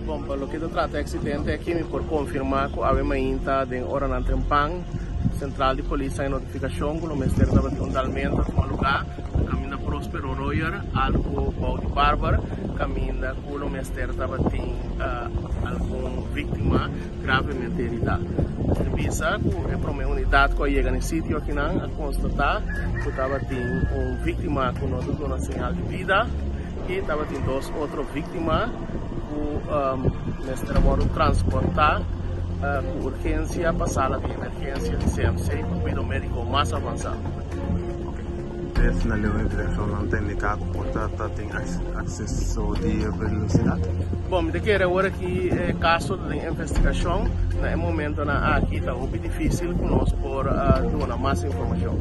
Bom, per lo che si tratta di accidente è che mi può confermare che abbiamo inta in ora non tempang central di polizia in notificazione con lo mestiere da fondamento come lugar cammina Prospero Royer algo Paul Barber cammina con lo mestiere da alcun vittima gravemente irritata. Servisa che è come unità che llega nel sito a constatare che stava un vittima con una segnale di vita e stava in due altre vittime che stavano transportare con urgência para a sala de emergência de CMC com cuidado médico mais avançado. Esse na direção não tem cá contato tem acesso de velocidade. Bom, me quero agora que é caso de investigação, no momento na aqui está um pouco difícil conosco por dar mais informação.